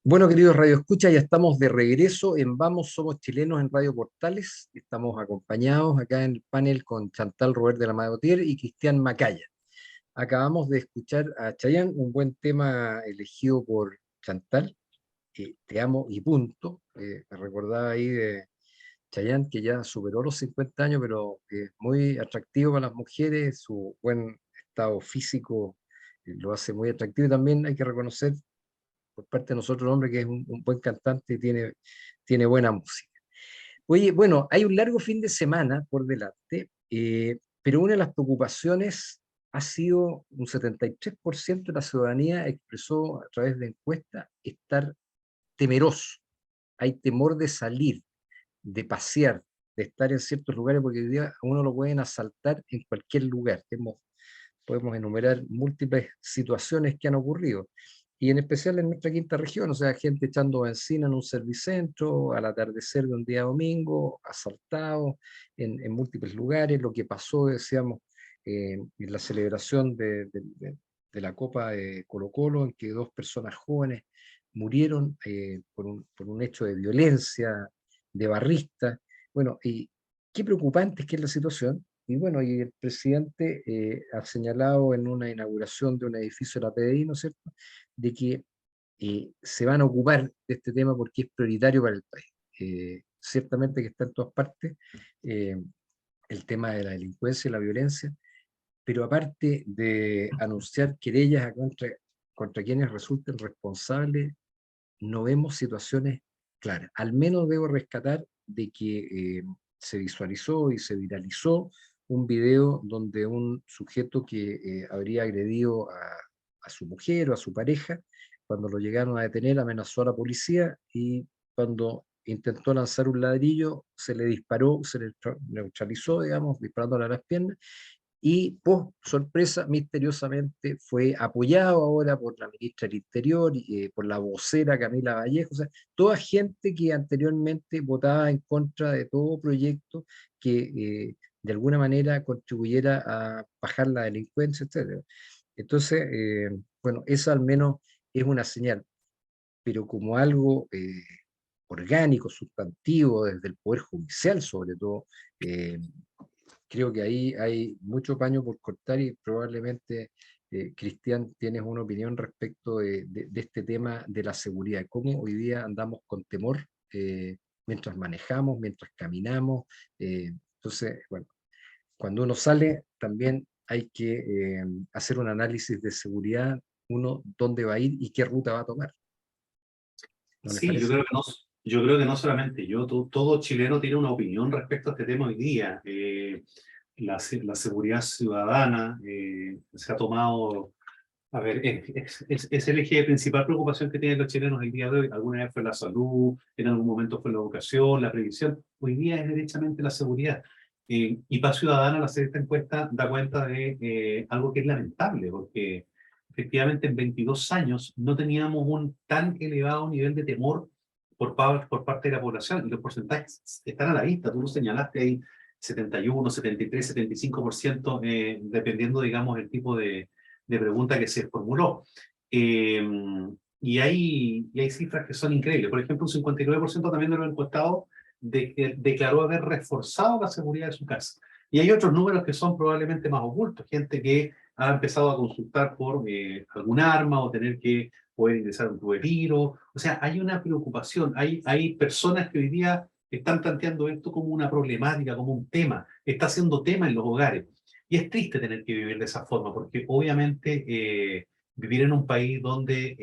Bueno, queridos Radio Escucha, ya estamos de regreso en Vamos Somos Chilenos en Radio Portales. Estamos acompañados acá en el panel con Chantal Robert de la Madotier y Cristian Macaya. Acabamos de escuchar a Chayanne, un buen tema elegido por Chantal, Te amo y punto. Me recordaba ahí de Chayanne, que ya superó los 50 años, pero es muy atractivo para las mujeres, su buen estado físico lo hace muy atractivo y también hay que reconocer por parte de nosotros, hombre, que es un buen cantante y tiene buena música. Oye, bueno, hay un largo fin de semana por delante, pero una de las preocupaciones ha sido un 73% de la ciudadanía expresó a través de encuestas estar temeroso. Hay temor de salir, de pasear, de estar en ciertos lugares, porque hoy día a uno lo pueden asaltar en cualquier lugar. Podemos enumerar múltiples situaciones que han ocurrido, y en especial en nuestra quinta región, o sea, gente echando benzina en un servicentro al atardecer de un día domingo, asaltado en múltiples lugares, lo que pasó, decíamos, en la celebración de la Copa de Colo-Colo, en que dos personas jóvenes murieron por un hecho de violencia, de barrista. Bueno, y qué preocupante es que es la situación. Y bueno, y el presidente ha señalado en una inauguración de un edificio de la PDI, ¿no es cierto?, de que se van a ocupar de este tema porque es prioritario para el país. Ciertamente que está en todas partes eh, el tema de la delincuencia y la violencia, pero aparte de anunciar querellas contra quienes resulten responsables, no vemos situaciones claras. Al menos debo rescatar de que se visualizó y se viralizó un video donde un sujeto que habría agredido a su mujer o a su pareja, cuando lo llegaron a detener, amenazó a la policía y cuando intentó lanzar un ladrillo, se le disparó, se le neutralizó, digamos, disparándole a las piernas y, por sorpresa, misteriosamente fue apoyado ahora por la ministra del Interior y por la vocera Camila Vallejo, o sea, toda gente que anteriormente votaba en contra de todo proyecto que de alguna manera contribuyera a bajar la delincuencia, etcétera. Entonces, bueno, eso al menos es una señal, pero como algo orgánico, sustantivo, desde el Poder Judicial sobre todo, eh, creo que ahí hay mucho paño por cortar y probablemente, Cristian, tienes una opinión respecto de este tema de la seguridad, cómo hoy día andamos con temor mientras manejamos, mientras caminamos. Entonces, bueno, cuando uno sale también hay que hacer un análisis de seguridad, uno dónde va a ir y qué ruta va a tomar, ¿no les Sí, parece? yo creo que no solamente yo, todo chileno tiene una opinión respecto a este tema hoy día. La seguridad ciudadana se ha tomado, a ver, es el eje de principal preocupación que tienen los chilenos el día de hoy. Alguna vez fue la salud, en algún momento fue la educación, la previsión. Hoy día es derechamente la seguridad. Y Paz Ciudadana, la esta encuesta, da cuenta de algo que es lamentable, porque efectivamente en 22 años no teníamos un tan elevado nivel de temor por parte de la población. Y los porcentajes están a la vista, tú lo señalaste ahí, 71, 73, 75%, dependiendo, digamos, el tipo de pregunta que se formuló. Eh, y hay cifras que son increíbles. Por ejemplo, un 59% también de los encuestados declaró haber reforzado la seguridad de su casa. Y hay otros números que son probablemente más ocultos, gente que ha empezado a consultar por algún arma o tener que poder ingresar a un tubo de tiro. O sea, hay una preocupación, hay personas que hoy día están planteando esto como una problemática, como un tema, está siendo tema en los hogares. Y es triste tener que vivir de esa forma, porque obviamente vivir en un país donde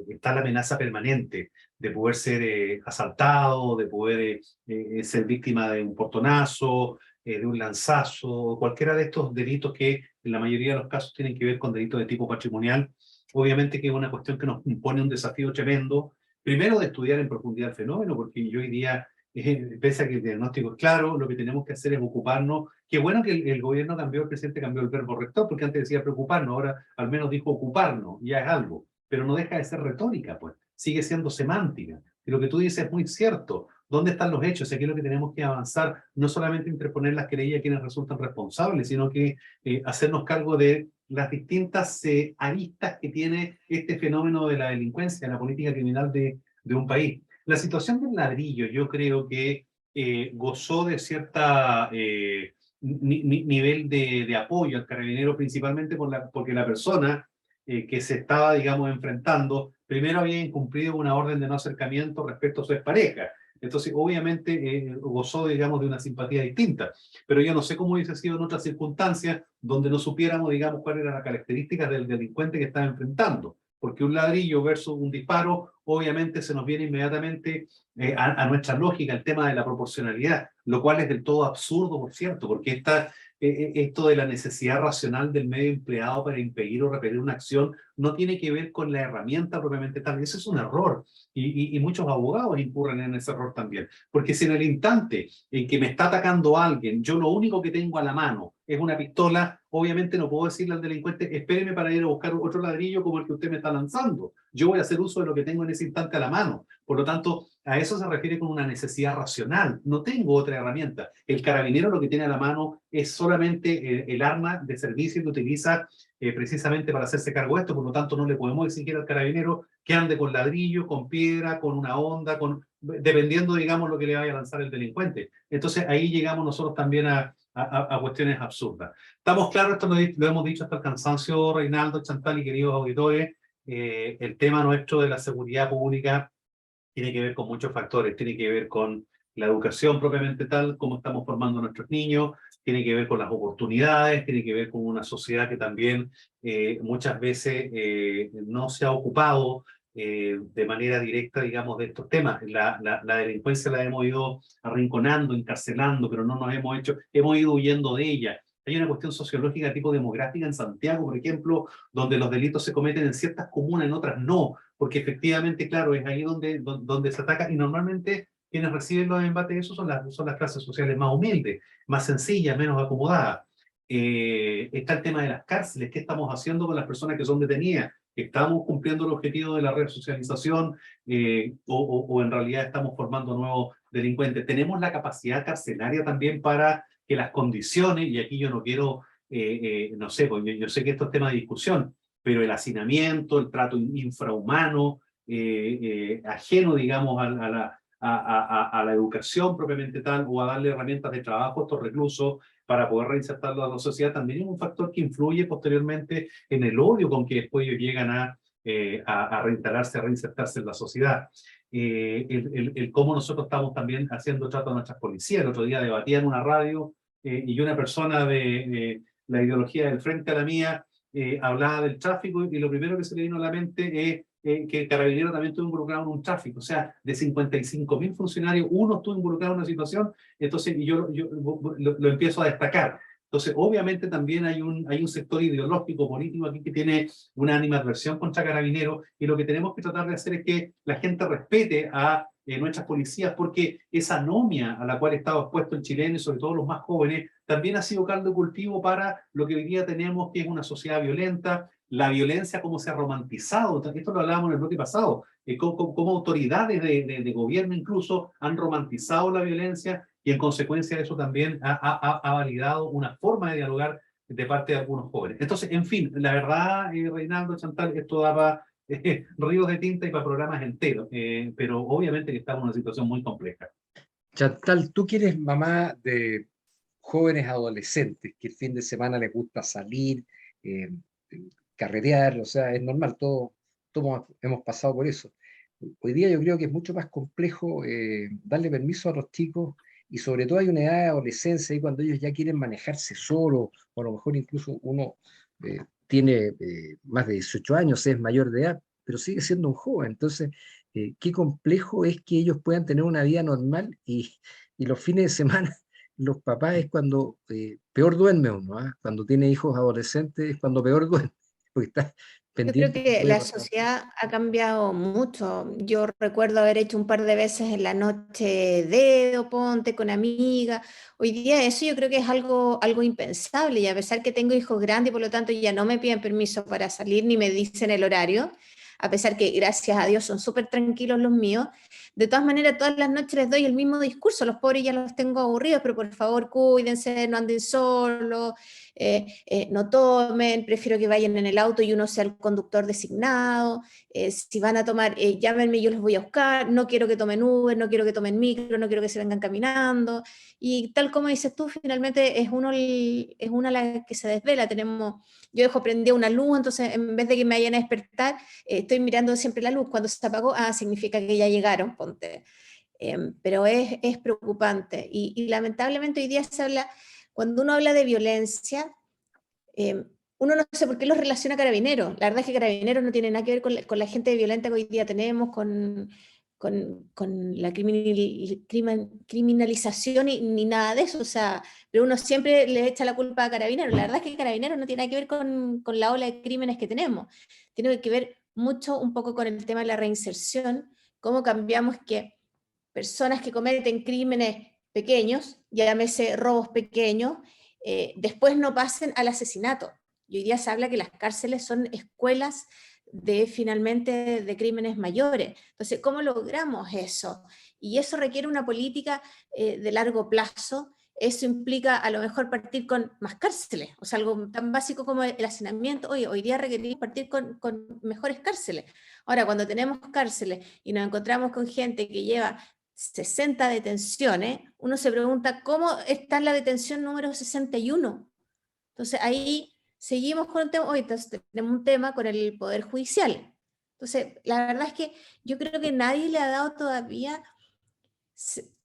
está la amenaza permanente de poder ser asaltado, de poder ser víctima de un portonazo, de un lanzazo, cualquiera de estos delitos que en la mayoría de los casos tienen que ver con delitos de tipo patrimonial, obviamente que es una cuestión que nos impone un desafío tremendo, primero de estudiar en profundidad el fenómeno, porque yo hoy día, pese a que el diagnóstico es claro, lo que tenemos que hacer es ocuparnos. Qué bueno que el gobierno cambió, el presidente cambió el verbo rector, porque antes decía preocuparnos, ahora al menos dijo ocuparnos, ya es algo, pero no deja de ser retórica, pues, sigue siendo semántica. Y lo que tú dices es muy cierto. ¿Dónde están los hechos? Y aquí es lo que tenemos que avanzar, no solamente interponer las querellas a quienes resultan responsables, sino que hacernos cargo de las distintas aristas que tiene este fenómeno de la delincuencia, de la política criminal de un país. La situación del ladrillo, yo creo que gozó de cierta nivel de apoyo al carabinero, principalmente porque la persona que se estaba, digamos, enfrentando, primero había incumplido una orden de no acercamiento respecto a su expareja. Entonces, obviamente, gozó, digamos, de una simpatía distinta. Pero yo no sé cómo hubiese sido en otras circunstancias donde no supiéramos, digamos, cuál era la característica del delincuente que estaba enfrentando. Porque un ladrillo versus un disparo, obviamente se nos viene inmediatamente a nuestra lógica el tema de la proporcionalidad, lo cual es del todo absurdo, por cierto, porque esto de la necesidad racional del medio empleado para impedir o repeler una acción no tiene que ver con la herramienta propiamente tal. Ese es un error y muchos abogados incurren en ese error también. Porque si en el instante en que me está atacando alguien, yo lo único que tengo a la mano es una pistola, obviamente no puedo decirle al delincuente, espéreme para ir a buscar otro ladrillo como el que usted me está lanzando. Yo voy a hacer uso de lo que tengo en ese instante a la mano. Por lo tanto, a eso se refiere con una necesidad racional. No tengo otra herramienta. El carabinero lo que tiene a la mano es solamente el arma de servicio que utiliza precisamente para hacerse cargo de esto. Por lo tanto, no le podemos exigir al carabinero que ande con ladrillo, con piedra, con una honda, dependiendo, digamos, lo que le vaya a lanzar el delincuente. Entonces, ahí llegamos nosotros también a cuestiones absurdas. Estamos claros, esto lo hemos dicho hasta el cansancio, Reinaldo, Chantal y queridos auditores, el tema nuestro de la seguridad pública tiene que ver con muchos factores, tiene que ver con la educación propiamente tal, cómo estamos formando a nuestros niños, tiene que ver con las oportunidades, tiene que ver con una sociedad que también muchas veces no se ha ocupado de manera directa, digamos, de estos temas. La delincuencia la hemos ido arrinconando, encarcelando, pero no nos hemos ido huyendo de ella. Hay una cuestión sociológica tipo demográfica en Santiago, por ejemplo, donde los delitos se cometen en ciertas comunas, en otras no, porque efectivamente, claro, es ahí donde se ataca y normalmente quienes reciben los embates de eso son las clases sociales más humildes, más sencillas, menos acomodadas. Está el tema de las cárceles, ¿qué estamos haciendo con las personas que son detenidas? ¿Estamos cumpliendo el objetivo de la resocialización o en realidad estamos formando nuevos delincuentes? ¿Tenemos la capacidad carcelaria también para que las condiciones, y aquí yo no quiero, no sé, pues yo sé que esto es tema de discusión, pero el hacinamiento, el trato infrahumano, ajeno, digamos, a la educación propiamente tal, o a darle herramientas de trabajo a estos reclusos para poder reinsertarlos a la sociedad, también es un factor que influye posteriormente en el odio con que después ellos llegan a reinstalarse, a reinsertarse en la sociedad. El cómo nosotros estamos también haciendo trato a nuestras policías. El otro día debatía en una radio y una persona de la ideología del frente a la mía hablaba del tráfico y lo primero que se le vino a la mente es que el carabinero también estuvo involucrado en un tráfico. O sea, de 55.000 funcionarios, uno estuvo involucrado en una situación, entonces yo lo empiezo a destacar. Entonces, obviamente también hay un sector ideológico, político aquí que tiene una animadversión contra carabineros y lo que tenemos que tratar de hacer es que la gente respete a nuestras policías porque esa anomia a la cual estaba expuesto el chileno y sobre todo los más jóvenes también ha sido caldo de cultivo para lo que hoy día tenemos que es una sociedad violenta, la violencia como se ha romantizado, esto lo hablábamos en el bloque pasado, cómo autoridades de gobierno incluso han romantizado la violencia y en consecuencia de eso también ha validado una forma de dialogar de parte de algunos jóvenes. Entonces, en fin, la verdad, Reinaldo, Chantal, esto daba ríos de tinta y para programas enteros, pero obviamente que estamos en una situación muy compleja. Chantal, tú que eres mamá de jóvenes adolescentes que el fin de semana les gusta salir, eh, carretear, o sea, es normal, todos hemos pasado por eso. Hoy día yo creo que es mucho más complejo darle permiso a los chicos y sobre todo hay una edad de adolescencia y cuando ellos ya quieren manejarse solos, o a lo mejor incluso uno tiene más de 18 años, es mayor de edad, pero sigue siendo un joven. Entonces, qué complejo es que ellos puedan tener una vida normal y los fines de semana los papás es cuando peor duerme uno, ¿ah? Cuando tiene hijos adolescentes es cuando peor duerme, porque está Yo creo pendiente de lo que que puede la pasar. sociedad ha cambiado mucho. Yo recuerdo haber hecho un par de veces en la noche dedo, ponte con amigas. Hoy día eso yo creo que es algo impensable y a pesar que tengo hijos grandes y por lo tanto ya no me piden permiso para salir ni me dicen el horario, a pesar que gracias a Dios son súper tranquilos los míos. De todas maneras, todas las noches les doy el mismo discurso, los pobres ya los tengo aburridos, pero por favor cuídense, no anden solos, no tomen, prefiero que vayan en el auto y uno sea el conductor designado, si van a tomar, llámenme, yo los voy a buscar, no quiero que tomen Uber, no quiero que tomen micro, no quiero que se vengan caminando, y tal como dices tú, finalmente es una la que se desvela, yo dejo prendida una luz, entonces en vez de que me vayan a despertar, estoy mirando siempre la luz, cuando se apagó, significa que ya llegaron, ponte. Pero es preocupante, y lamentablemente hoy día se habla, cuando uno habla de violencia, uno no sé por qué los relaciona a Carabineros. La verdad es que Carabineros no tiene nada que ver con la gente violenta que hoy día tenemos, con la criminalización ni nada de eso. O sea, pero uno siempre le echa la culpa a Carabineros. La verdad es que Carabineros no tiene nada que ver con la ola de crímenes que tenemos. Tiene que ver mucho un poco con el tema de la reinserción, cómo cambiamos que personas que cometen crímenes pequeños, llámese robos pequeños, después no pasen al asesinato. Y hoy día se habla que las cárceles son escuelas finalmente de crímenes mayores. Entonces, ¿cómo logramos eso? Y eso requiere una política de largo plazo. Eso implica a lo mejor partir con más cárceles, o sea, algo tan básico como el hacinamiento. Hoy día requerimos partir con mejores cárceles. Ahora, cuando tenemos cárceles y nos encontramos con gente que lleva 60 detenciones, uno se pregunta cómo está la detención número 61. Entonces ahí seguimos con el tema, hoy tenemos un tema con el Poder Judicial. Entonces, la verdad es que yo creo que nadie le ha dado todavía,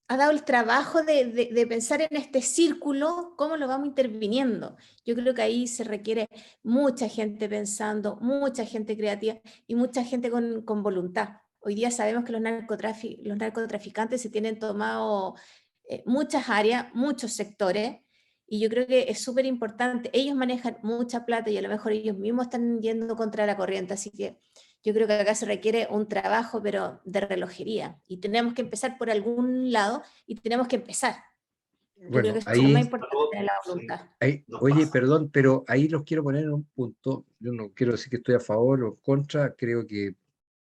ha dado el trabajo de pensar en este círculo, cómo lo vamos interviniendo. Yo creo que ahí se requiere mucha gente pensando, mucha gente creativa y mucha gente con voluntad. Hoy día sabemos que los narcotraficantes se tienen tomado muchas áreas, muchos sectores, y yo creo que es súper importante. Ellos manejan mucha plata y a lo mejor ellos mismos están yendo contra la corriente, así que yo creo que acá se requiere un trabajo, pero de relojería, y tenemos que empezar por algún lado, y tenemos que empezar. Yo creo Bueno, que eso es lo más ahí, importante, la voluntad. oye, perdón, pero ahí los quiero poner en un punto. Yo no quiero decir que estoy a favor o en contra, creo que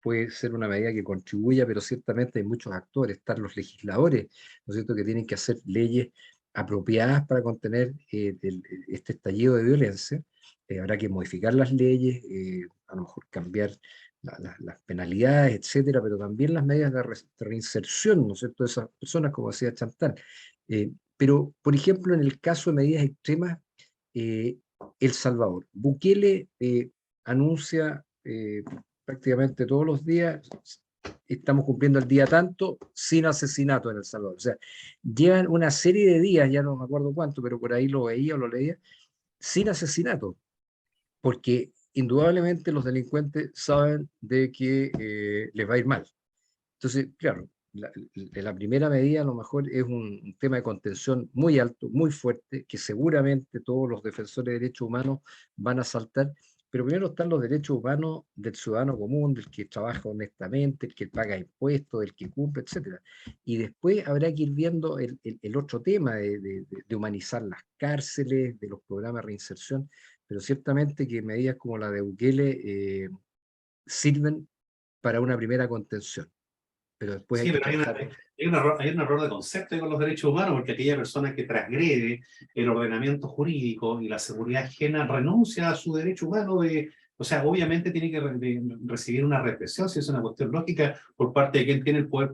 puede ser una medida que contribuya, pero ciertamente hay muchos actores, están los legisladores, ¿no es cierto?, que tienen que hacer leyes apropiadas para contener este estallido de violencia. Habrá que modificar las leyes, a lo mejor cambiar las penalidades, etcétera, pero también las medidas de reinserción, ¿no es cierto?, de esas personas, como decía Chantal. Pero, por ejemplo, en el caso de medidas extremas, El Salvador, Bukele anuncia prácticamente todos los días, estamos cumpliendo el día tanto, sin asesinato en El Salvador. O sea, llevan una serie de días, ya no me acuerdo cuánto, pero por ahí lo veía o lo leía, sin asesinato, porque indudablemente los delincuentes saben de que les va a ir mal. Entonces, claro, la primera medida a lo mejor es un tema de contención muy alto, muy fuerte, que seguramente todos los defensores de derechos humanos van a saltar, pero primero están los derechos humanos del ciudadano común, del que trabaja honestamente, el que paga impuestos, el que cumple, etcétera. Y después habrá que ir viendo el otro tema de humanizar las cárceles, de los programas de reinserción, pero ciertamente que medidas como la de Bukele sirven para una primera contención, pero después hay Sí, que pero trabajar. hay un error de concepto ahí con los derechos humanos, porque aquella persona que transgrede el ordenamiento jurídico y la seguridad ajena renuncia a su derecho humano o sea, obviamente tiene que recibir una represión, si es una cuestión lógica, por parte de quien tiene el poder,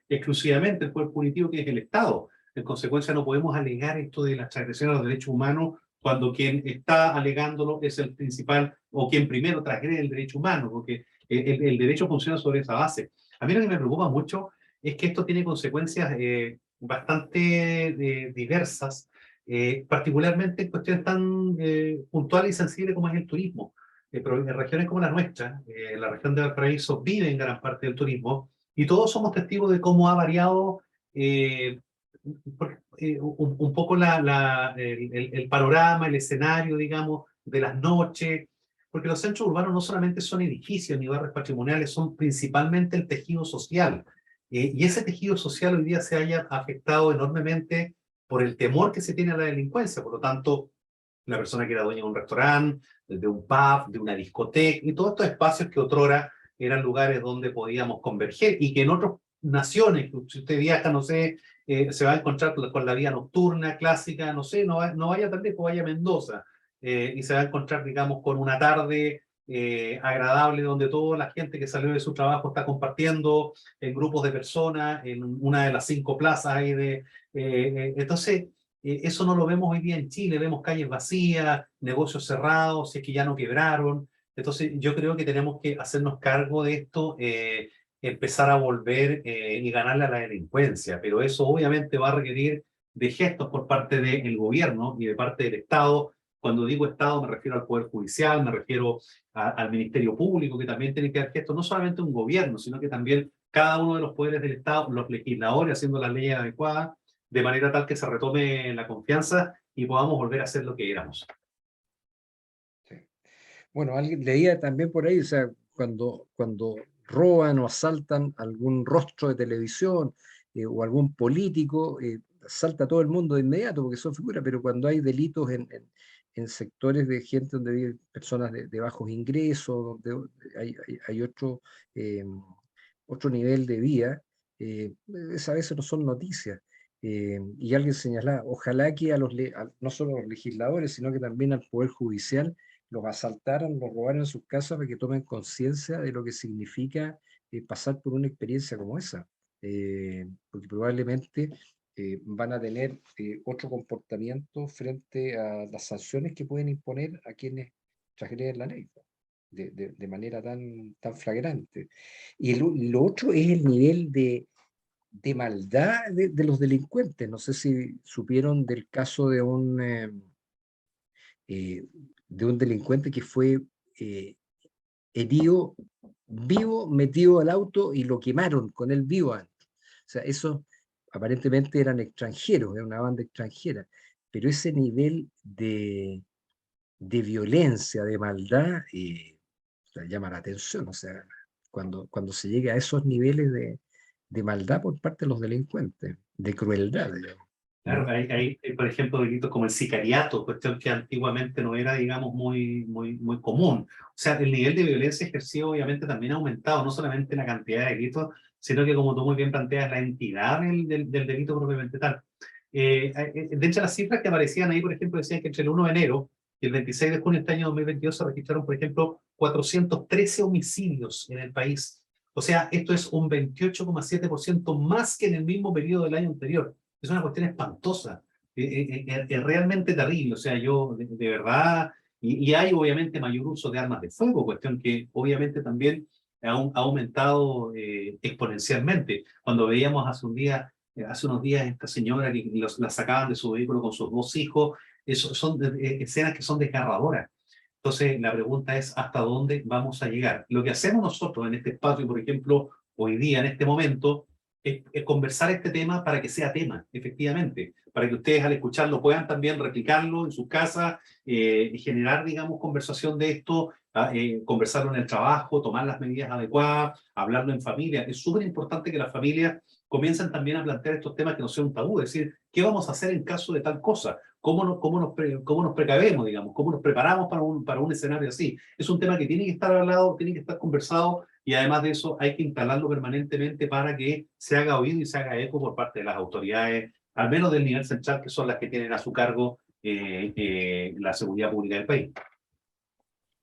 exclusivamente el poder punitivo, que es el Estado. En consecuencia, no podemos alegar esto de las transgresiones a los derechos humanos cuando quien está alegándolo es el principal, o quien primero transgrede el derecho humano, porque el derecho funciona sobre esa base. A mí lo que me preocupa mucho es que esto tiene consecuencias bastante diversas, particularmente en cuestiones tan puntuales y sensibles como es el turismo. Pero en regiones como la nuestra, la región de Valparaíso, vive en gran parte del turismo, y todos somos testigos de cómo ha variado un poco el panorama, el escenario, digamos, de las noches, porque los centros urbanos no solamente son edificios ni barrios patrimoniales, son principalmente el tejido social. Y ese tejido social hoy día se haya afectado enormemente por el temor que se tiene a la delincuencia. Por lo tanto, la persona que era dueña de un restaurante, de un pub, de una discoteca, y todos estos espacios que otrora eran lugares donde podíamos converger y que en otras naciones, si usted viaja, no sé, se va a encontrar con la vida nocturna clásica, no sé, no vaya tan lejos, vaya a Mendoza, y se va a encontrar, digamos, con una tarde agradable donde toda la gente que salió de su trabajo está compartiendo en grupos de personas, en una de las 5 plazas ahí entonces, eso no lo vemos hoy día en Chile, vemos calles vacías, negocios cerrados, si es que ya no quebraron. Entonces, yo creo que tenemos que hacernos cargo de esto, empezar a volver y ganarle a la delincuencia, pero eso obviamente va a requerir de gestos por parte del gobierno y de parte del Estado. Cuando digo Estado me refiero al Poder Judicial, me refiero al Ministerio Público, que también tiene que dar gestos, no solamente un gobierno, sino que también cada uno de los poderes del Estado, los legisladores haciendo las leyes adecuadas, de manera tal que se retome la confianza y podamos volver a ser lo que éramos. Sí. Bueno, alguien leía también por ahí, o sea, cuando roban o asaltan algún rostro de televisión o algún político, salta todo el mundo de inmediato porque son figuras, pero cuando hay delitos en sectores de gente donde viven personas de bajos ingresos, donde hay eh, otro nivel de vida, esas a veces no son noticias. Y alguien señalaba, ojalá que no solo a los legisladores, sino que también al Poder Judicial los asaltaran, los robaran en sus casas para que tomen conciencia de lo que significa pasar por una experiencia como esa. Porque probablemente van a tener otro comportamiento frente a las sanciones que pueden imponer a quienes transgreden la ley de manera tan flagrante. Y lo otro es el nivel de maldad de los delincuentes. No sé si supieron del caso eh, de un delincuente que fue eh, herido vivo, metido al auto y lo quemaron con él vivo antes. O sea, esos aparentemente eran extranjeros, era una banda extranjera, pero ese nivel de violencia, de maldad, o sea, llama la atención. O sea, cuando se llega a esos niveles de maldad por parte de los delincuentes, de crueldad, digamos. Claro, hay, por ejemplo, delitos como el sicariato, cuestión que antiguamente no era, digamos, muy común. O sea, el nivel de violencia ejercido obviamente también ha aumentado, no solamente la cantidad de delitos, sino que, como tú muy bien planteas, la entidad del delito propiamente tal. De hecho, las cifras que aparecían ahí, por ejemplo, decían que entre el 1 de enero y el 26 de junio de este año 2022 se registraron, por ejemplo, 413 homicidios en el país. O sea, esto es un 28,7% más que en el mismo periodo del año anterior. Es una cuestión espantosa, es realmente terrible. O sea, yo de verdad, y hay obviamente mayor uso de armas de fuego, cuestión que obviamente también ha aumentado exponencialmente. Cuando veíamos hace unos días esta señora que la sacaban de su vehículo con sus 2 hijos, eso son escenas que son desgarradoras. Entonces, la pregunta es, ¿hasta dónde vamos a llegar? Lo que hacemos nosotros en este espacio, por ejemplo, hoy día, en este momento, es conversar este tema para que sea tema, efectivamente, para que ustedes al escucharlo puedan también replicarlo en sus casas y generar, digamos, conversación de esto, conversarlo en el trabajo, tomar las medidas adecuadas, hablarlo en familia. Es súper importante que las familias comiencen también a plantear estos temas que no sean un tabú, es decir, ¿qué vamos a hacer en caso de tal cosa? ¿Cómo nos precavemos, digamos? ¿Cómo nos preparamos para un escenario así? Es un tema que tiene que estar hablado, tiene que estar conversado y además de eso hay que instalarlo permanentemente para que se haga oído y se haga eco por parte de las autoridades, al menos del nivel central, que son las que tienen a su cargo la seguridad pública del país.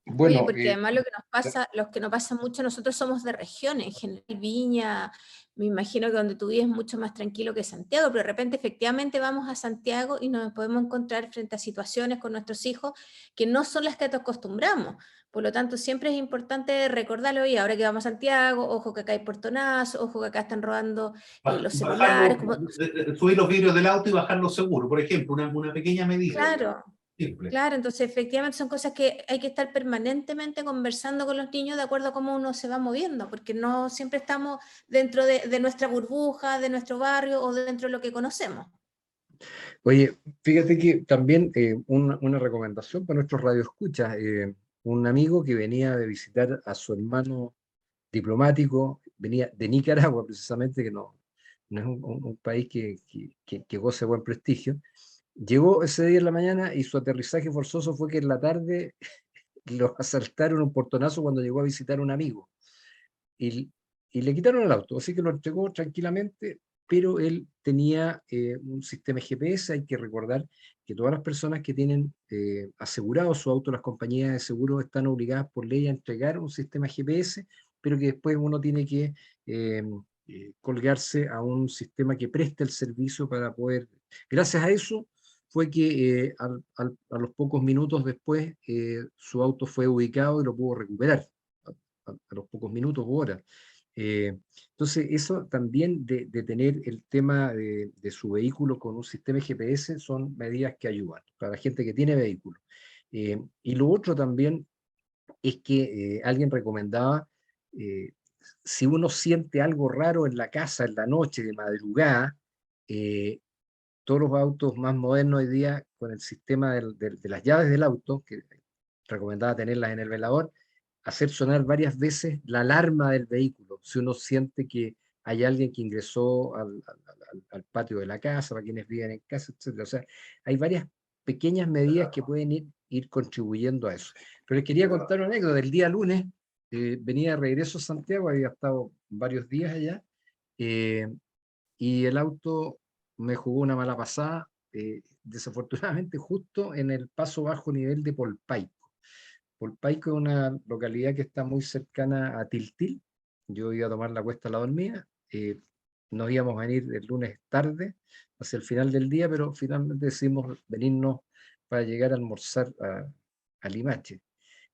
Oye, Bueno, porque además lo que nos pasa, los que nos pasa mucho, nosotros somos de regiones, en general Viña, me imagino que donde tú vives es mucho más tranquilo que Santiago, pero de repente efectivamente vamos a Santiago y nos podemos encontrar frente a situaciones con nuestros hijos que no son las que te acostumbramos. Por lo tanto, siempre es importante recordarlo, y ahora que vamos a Santiago, ojo que acá hay portonazos, ojo que acá están robando los celulares. Subir los vidrios del auto y bajarlo seguro, por ejemplo, una pequeña medida, digamos, Claro. simple. Claro, entonces efectivamente son cosas que hay que estar permanentemente conversando con los niños de acuerdo a cómo uno se va moviendo, porque no siempre estamos dentro de nuestra burbuja, de nuestro barrio o dentro de lo que conocemos. oye, fíjate que también una recomendación para nuestros radioescuchas, un amigo que venía de visitar a su hermano diplomático, venía de Nicaragua precisamente, que no es un país que goce de buen prestigio, llegó ese día en la mañana y su aterrizaje forzoso fue que en la tarde lo asaltaron un portonazo cuando llegó a visitar a un amigo. y le quitaron el auto, así que lo entregó tranquilamente, pero él tenía un sistema GPS. Hay que recordar que todas las personas que tienen asegurado su auto, las compañías de seguro están obligadas por ley a entregar un sistema GPS, pero que después uno tiene que colgarse a un sistema que preste el servicio para poder. Gracias a eso fue que a los pocos minutos después su auto fue ubicado y lo pudo recuperar, a los pocos minutos u horas. Entonces, eso también de tener el tema de su vehículo con un sistema GPS son medidas que ayudan para la gente que tiene vehículo. Y lo otro también es que alguien recomendaba, si uno siente algo raro en la casa, en la noche, de madrugada, todos los autos más modernos hoy día, con el sistema de las llaves del auto, que recomendaba tenerlas en el velador, hacer sonar varias veces la alarma del vehículo, si uno siente que hay alguien que ingresó al patio de la casa, para quienes viven en casa, etc. O sea, hay varias pequeñas medidas que pueden ir contribuyendo a eso. Pero les quería contar una anécdota. Del día lunes venía de regreso a Santiago, había estado varios días allá, y el auto me jugó una mala pasada, desafortunadamente justo en el paso bajo nivel de Polpaico. Polpaico es una localidad que está muy cercana a Tiltil. Yo iba a tomar la Cuesta La Dormida, nos íbamos a venir el lunes tarde, hacia el final del día, pero finalmente decidimos venirnos para llegar a almorzar a Limache.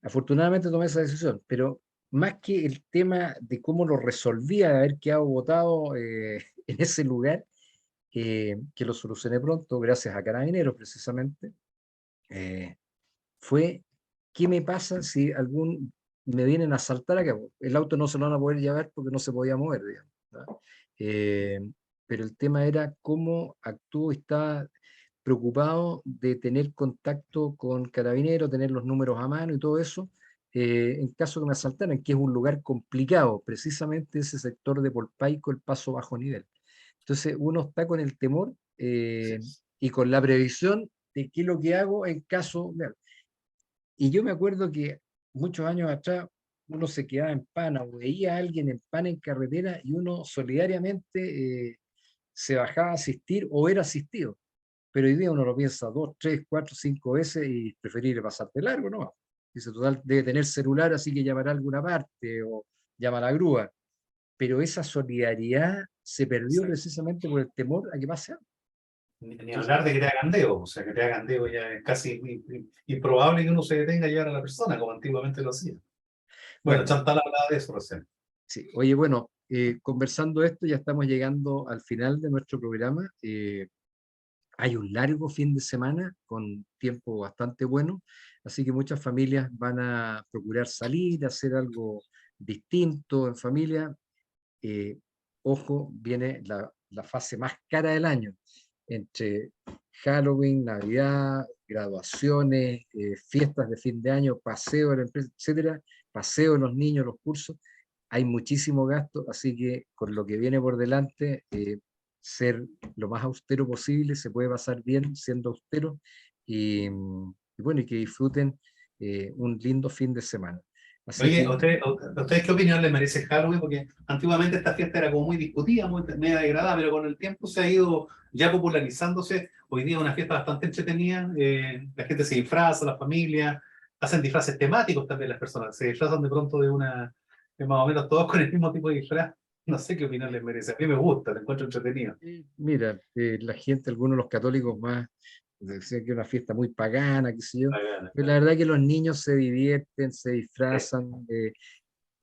Afortunadamente tomé esa decisión, pero más que el tema de cómo lo resolvía, de haber quedado botado en ese lugar, que lo solucioné pronto, gracias a Carabineros precisamente, fue qué me pasa si me vienen a asaltar acá. El auto no se lo van a poder llevar porque no se podía mover, digamos, ¿no? Pero el tema era cómo actuó, estaba preocupado de tener contacto con Carabineros, tener los números a mano y todo eso, en caso que me asaltaran, que es un lugar complicado, precisamente ese sector de Polpaico, el paso bajo nivel. Entonces uno está con el temor y con la previsión de qué es lo que hago en caso de. Y yo me acuerdo que muchos años atrás uno se quedaba en pana o veía a alguien en pana en carretera y uno solidariamente se bajaba a asistir o era asistido. Pero hoy día uno lo piensa 2, 3, 4, 5 veces y preferir pasar de largo, ¿no? Dice, total, debe tener celular, así que llamará a alguna parte o llama a la grúa. Pero esa solidaridad se perdió precisamente por el temor a que pase algo. Ni hablar de que te hagan deo, o sea, que te hagan deo ya es casi improbable que uno se detenga a llevar a la persona, como antiguamente lo hacía. Bueno, Bueno, Chantal hablaba de eso recién. sí. Oye, bueno, conversando esto, ya estamos llegando al final de nuestro programa. Hay un largo fin de semana con tiempo bastante bueno, así que muchas familias van a procurar salir, hacer algo distinto en familia. Ojo, viene la fase más cara del año, entre Halloween, Navidad, graduaciones, fiestas de fin de año, paseo de la empresa, etcétera, paseo de los niños, los cursos. Hay muchísimo gasto, así que con lo que viene por delante, ser lo más austero posible, se puede pasar bien siendo austero y bueno, y que disfruten un lindo fin de semana. Así Oye, que ¿a ustedes qué opinión les merece Halloween? Porque antiguamente esta fiesta era como muy discutida, muy media degradada, pero con el tiempo se ha ido ya popularizándose. Hoy día es una fiesta bastante entretenida, la gente se disfraza, la familia, hacen disfraces temáticos también las personas, se disfrazan de pronto de más o menos todos con el mismo tipo de disfraz. No sé qué opinión les merece, a mí me gusta, lo encuentro entretenido. mira, la gente, algunos de los católicos más, decían que es una fiesta muy pagana, qué sé yo, pero la verdad que los niños se divierten, se disfrazan,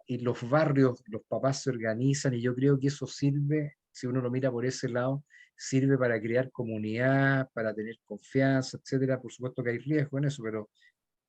y los barrios, los papás se organizan y yo creo que eso sirve, si uno lo mira por ese lado, sirve para crear comunidad, para tener confianza, etcétera. Por supuesto que hay riesgo en eso,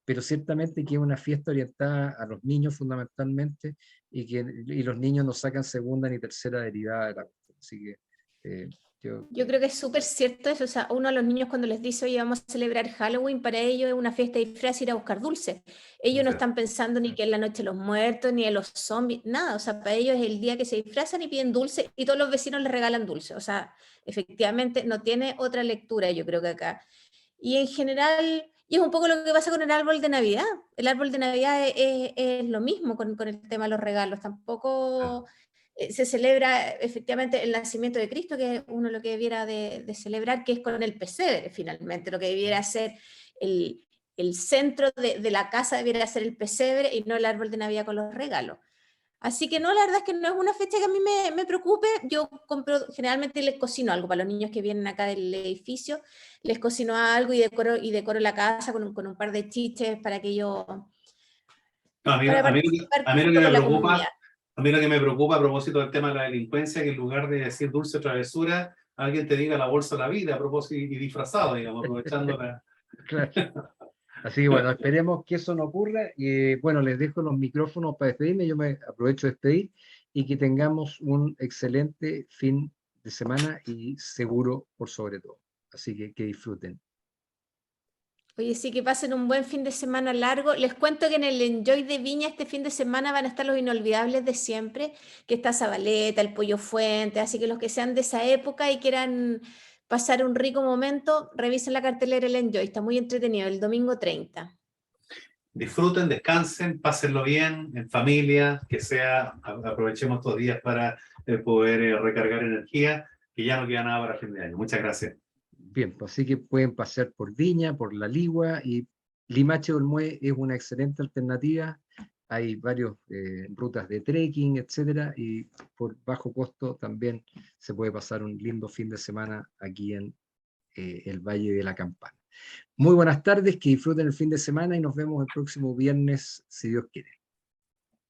pero ciertamente que es una fiesta orientada a los niños fundamentalmente y los niños no sacan segunda ni tercera derivada de la cuestión. Así que eh, yo, Yo creo que es súper cierto eso, o sea, uno a los niños cuando les dice, oye, vamos a celebrar Halloween, para ellos es una fiesta de disfraz ir a buscar dulces. Ellos no están pensando ni que es la noche de los muertos, ni en los zombies, nada, o sea, para ellos es el día que se disfrazan y piden dulce y todos los vecinos les regalan dulce, o sea, efectivamente no tiene otra lectura, yo creo que acá. Y en general, Y es un poco lo que pasa con el árbol de Navidad. El árbol de Navidad es lo mismo con el tema de los regalos. Tampoco se celebra efectivamente el nacimiento de Cristo, que es uno lo que debiera de celebrar, que es con el pesebre finalmente. Lo que debiera ser el centro de la casa debiera ser el pesebre y no el árbol de Navidad con los regalos. Así que no, la verdad es que no es una fecha que a mí me preocupe. Yo compro, generalmente les cocino algo para los niños que vienen acá del edificio, les cocino algo y decoro la casa con un par de chiches para que yo, No, para a participar mí lo un que poco me en la preocupa, comunidad. a mí lo que me preocupa a propósito del tema de la delincuencia, que en lugar de decir dulce travesura, alguien te diga la bolsa de la vida a propósito y disfrazado, digamos, aprovechando la... Claro. Así que bueno, esperemos que eso no ocurra. Y bueno, les dejo los micrófonos para despedirme. Yo me aprovecho de despedir y que tengamos un excelente fin de semana y seguro por sobre todo. Así que disfruten. Oye, sí, que pasen un buen fin de semana largo. Les cuento que en el Enjoy de Viña este fin de semana van a estar los inolvidables de siempre, que está Zabaleta, el Pollo Fuente, así que los que sean de esa época y quieran pasar un rico momento, revisen la cartelera del Enjoy, está muy entretenido, el domingo 30. Disfruten, descansen, pásenlo bien, en familia, que sea, aprovechemos estos días para poder recargar energía, que ya no queda nada para fin de año. Muchas gracias. Bien, pues así que pueden pasar por Viña, por La Ligua y Limache Olmué es una excelente alternativa. Hay varias rutas de trekking, etcétera, y por bajo costo también se puede pasar un lindo fin de semana aquí en el Valle de la Campana. Muy buenas tardes, que disfruten el fin de semana y nos vemos el próximo viernes, si Dios quiere.